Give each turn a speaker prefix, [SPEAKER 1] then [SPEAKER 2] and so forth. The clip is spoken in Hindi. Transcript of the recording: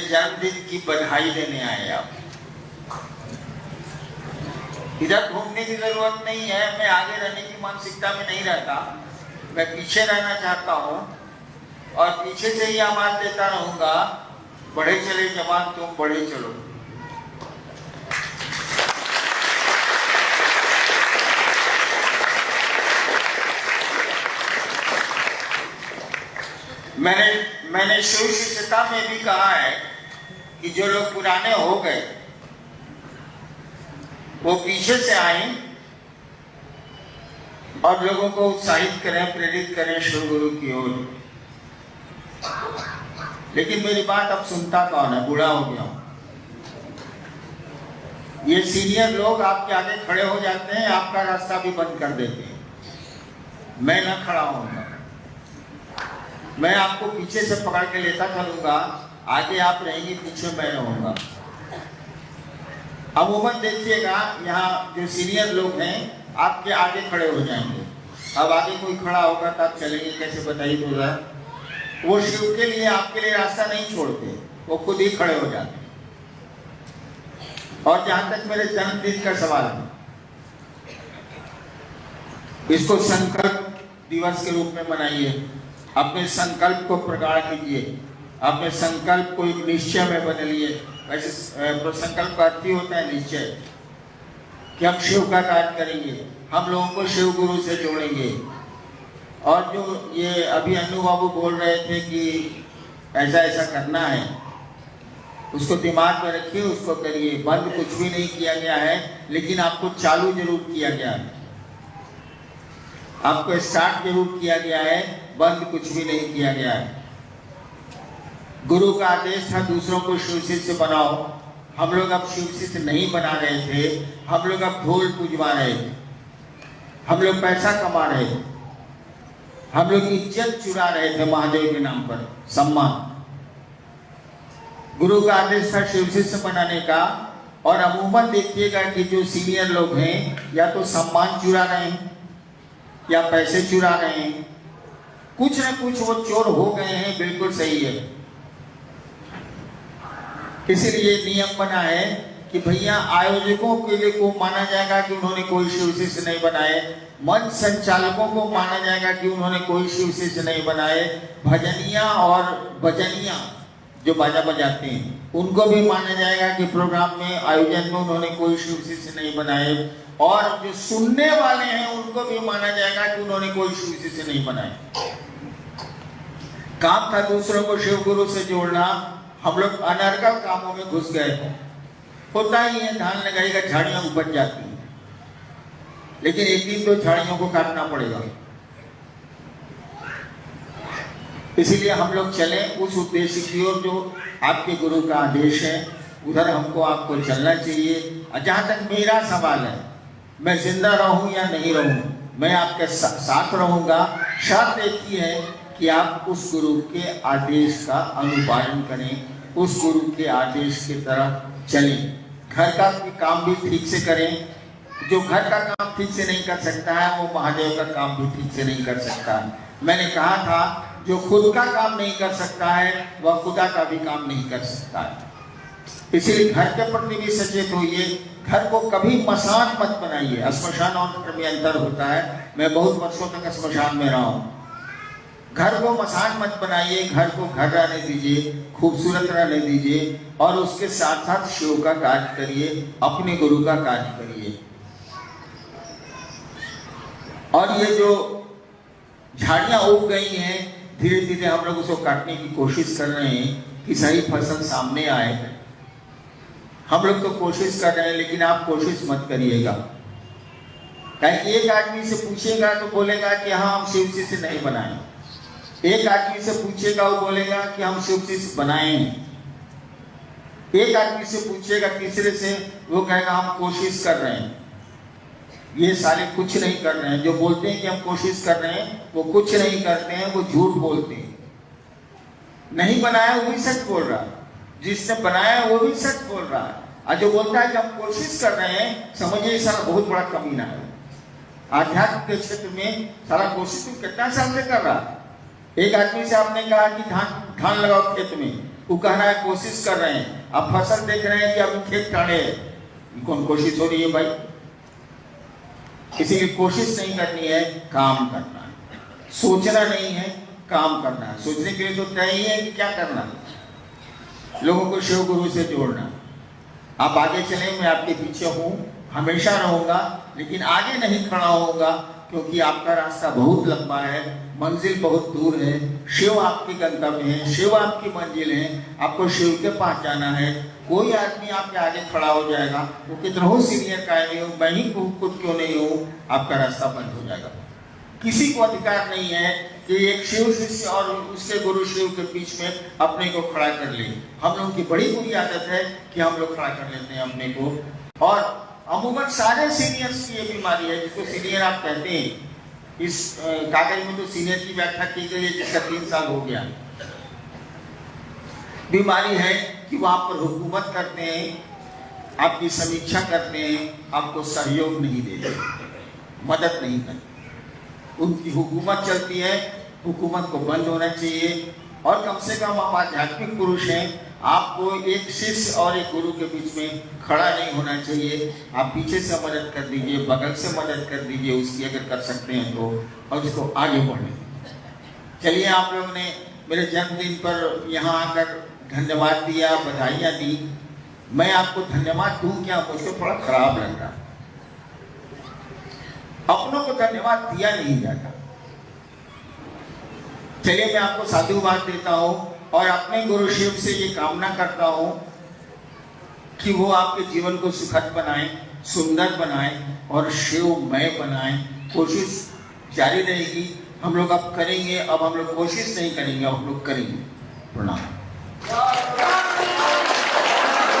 [SPEAKER 1] जन्मदिन की बधाई देने आए आप। इधर घूमने की जरूरत नहीं है, मैं आगे रहने की मानसिकता में नहीं रहता, मैं पीछे रहना चाहता हूँ और पीछे से ही आवाज देता रहूंगा, बढ़े चले जवान तुम बढ़े चलो। मैंने शिव शिष्यता में भी कहा है कि जो लोग पुराने हो गए वो पीछे से आए और लोगों को उत्साहित करें, प्रेरित करें शिव गुरु की ओर। लेकिन मेरी बात अब सुनता कौन है, बूढ़ा हो गया हूं। ये सीनियर लोग आपके आगे खड़े हो जाते हैं, आपका रास्ता भी बंद कर देते हैं। मैं ना खड़ा होऊंगा, मैं आपको पीछे से पकड़ के लेता चलूंगा, आगे आप रहेंगे, पीछे मैं रहूंगा। अमूमन देखिएगा यहाँ जो सीनियर लोग हैं आपके आगे खड़े हो जाएंगे। अब आगे कोई खड़ा होगा तब चलेंगे, कैसे बताइए तो जरा। वो शिव के लिए आपके लिए रास्ता नहीं छोड़ते, वो खुद ही खड़े हो जाते। और जहां तक मेरे जन्मदिन का सवाल है, इसको संकल्प दिवस के रूप में मनाइए, अपने संकल्प को प्रगाढ़ कीजिए, अपने संकल्प को एक निश्चय में बदलिए। वैसे संकल्प का अर्थ ही होता है निश्चय, कि हम शिव का कार्य करेंगे, हम लोगों को शिव गुरु से जोड़ेंगे। और जो ये अभी अन्नू बाबू बोल रहे थे कि ऐसा ऐसा करना है, उसको दिमाग में रखिए, उसको करिए। बंद कुछ भी नहीं किया गया है, लेकिन आपको चालू जरूर किया गया है, आपको स्टार्ट जरूर किया गया है, बंद कुछ भी नहीं किया गया है। गुरु का आदेश था दूसरों को शिव शिष्य बनाओ। हम लोग अब शिव शिष्य नहीं बना रहे थे, हम लोग अब ढोल पुजवा रहे थे, हम लोग पैसा कमा रहे थे, हम लोग इज्जत चुरा रहे थे महादेव के नाम पर, सम्मान। गुरु का आदेश था शिव शिष्य बनाने का। और अमूमन देखिएगा कि जो सीनियर लोग हैं या तो सम्मान चुरा रहे हैं या पैसे चुरा रहे हैं, कुछ न कुछ वो चोर हो गए हैं। बिल्कुल सही है। इसीलिए नियम बना है कि भैया आयोजकों के लिए को माना जाएगा कि उन्होंने कोई शिव शिष्य नहीं बनाए, मंच संचालकों को माना जाएगा कि उन्होंने कोई शिव शिष्य नहीं बनाए, भजनिया और भजनिया जो बाजा बजाते हैं उनको भी माना जाएगा कि प्रोग्राम में आयोजन में उन्होंने कोई शिव शिष्य नहीं बनाए, और जो सुनने वाले हैं उनको भी माना जाएगा कि उन्होंने कोई शिव शिष्य नहीं बनाए। काम था दूसरों को शिव गुरु से जोड़ना, हम लोग अनर्गल कामों में घुस गए। होता ही है, धान लगाएगा झाड़ियां उपज जाती हैं, लेकिन एक दिन तो झाड़ियों को काटना पड़ेगा। इसीलिए हम लोग चले उस उद्देश्य की ओर जो आपके गुरु का आदेश है, उधर हमको आपको चलना चाहिए। जहां तक मेरा सवाल है, मैं जिंदा रहूं या नहीं रहूं, मैं आपके साथ रहूंगा। शर्त एक ही है कि आप उस गुरु के आदेश का अनुपालन करें, उस गुरु के आदेश की तरफ चलें। घर का काम भी ठीक से करें। जो घर का काम ठीक से नहीं कर सकता है वो महादेव का काम भी ठीक से नहीं कर सकता है। मैंने कहा था जो खुद का काम नहीं कर सकता है वह खुदा का भी काम नहीं कर सकता है। इसीलिए घर के प्रति भी सचेत होइए। घर को कभी मसान मत बनाइए। श्मशान और घर में अंतर होता है। मैं बहुत वर्षों तक श्मशान में रहा हूँ। घर को मसान मत बनाइए, घर को घर रहने दीजिए, खूबसूरत रहने दीजिए, और उसके साथ साथ शिव का कार्य करिए, अपने गुरु का कार्य करिए। और ये जो झाड़ियां उग गई हैं, धीरे धीरे हम लोग उसको काटने की कोशिश कर रहे हैं कि सही फसल सामने आए। हम लोग तो कोशिश कर रहे हैं, लेकिन आप कोशिश मत करिएगा। कहीं एक आदमी से पूछेगा तो बोलेगा कि हाँ हम शिव शिष्य नहीं बनाए, एक आदमी से पूछेगा वो बोलेगा कि हम शिव शिष्य बनाए हैं, एक आदमी से पूछेगा तीसरे से वो कहेगा हम कोशिश कर रहे हैं। ये सारे कुछ नहीं कर रहे हैं। जो बोलते हैं कि हम कोशिश कर रहे हैं वो कुछ नहीं करते हैं, वो झूठ बोलते हैं। नहीं बनाया वो भी सच बोल रहा है, जिसने बनाया वो भी सच बोल रहा है। और जो बोलता है कि हम कोशिश कर रहे हैं, समझिए सारा बहुत बड़ा कमीना है। आध्यात्म के क्षेत्र में सारा कोशिश तो कितना साल से कर रहा है। एक आदमी से आपने कहा कि धान लगाओ खेत में, वो कह रहा है कोशिश कर रहे हैं, अब फसल देख रहे हैं कि अब खेत काढ़े, कौन कोशिश हो रही है भाई? इसीलिए कोशिश नहीं करनी है, काम करना है। सोचना नहीं है, काम करना है। सोचने के लिए तो तय ही है कि क्या करना है, लोगों को शिव गुरु से जोड़ना। आप आगे चलें, मैं आपके पीछे हूँ, हमेशा रहूंगा, लेकिन आगे नहीं खड़ा होऊंगा, क्योंकि आपका रास्ता बहुत लंबा है, मंजिल बहुत दूर है। शिव आपकी गंतव्य है, शिव आपकी मंजिल है, आपको शिव के पास जाना है। कोई आदमी आपके आगे खड़ा हो जाएगा, वो कितना हो सीनियर का नहीं हो, मैं ही खुद क्यों नहीं हूँ, आपका रास्ता बंद हो जाएगा। किसी को अधिकार नहीं है कि एक शिव शिष्य और उसके गुरु शिव के बीच में अपने को खड़ा कर ले। हम लोगों की बड़ी बुरी आदत है कि हम लोग खड़ा कर लेते हैं अपने को। और अमूमन सारे सीनियर्स की ये बीमारी है, जिसको सीनियर आप कहते हैं। इस कागज में तो सीनियर की व्याख्या की गई है, जिसका 3 साल हो गया। बीमारी है कि वो आप पर हुकूमत करते हैं, आपकी समीक्षा करते हैं, आपको सहयोग नहीं देते, मदद नहीं करते। उनकी हुकूमत चलती है, हुकूमत को बंद होना चाहिए। और कम से कम आप आध्यात्मिक पुरुष हैं, आपको एक शिष्य और एक गुरु के बीच में खड़ा नहीं होना चाहिए। आप पीछे से मदद कर दीजिए, बगल से मदद कर दीजिए उसकी, अगर कर सकते हैं तो, और उसको आगे बढ़े। चलिए, आप लोगों ने मेरे जन्मदिन पर यहाँ आकर धन्यवाद दिया, बधाइयाँ दी। मैं आपको धन्यवाद दूँ क्या? मुझको थोड़ा खराब लग रहा। अपनों को धन्यवाद दिया नहीं जाता। चलिए, मैं आपको साधुवाद देता हूँ और अपने गुरु शिव से ये कामना करता हूँ कि वो आपके जीवन को सुखद बनाए, सुंदर बनाए और शिवमय बनाए। कोशिश जारी रहेगी, हम लोग अब करेंगे। अब हम लोग कोशिश नहीं करेंगे, अब हम लोग करेंगे। प्रणाम।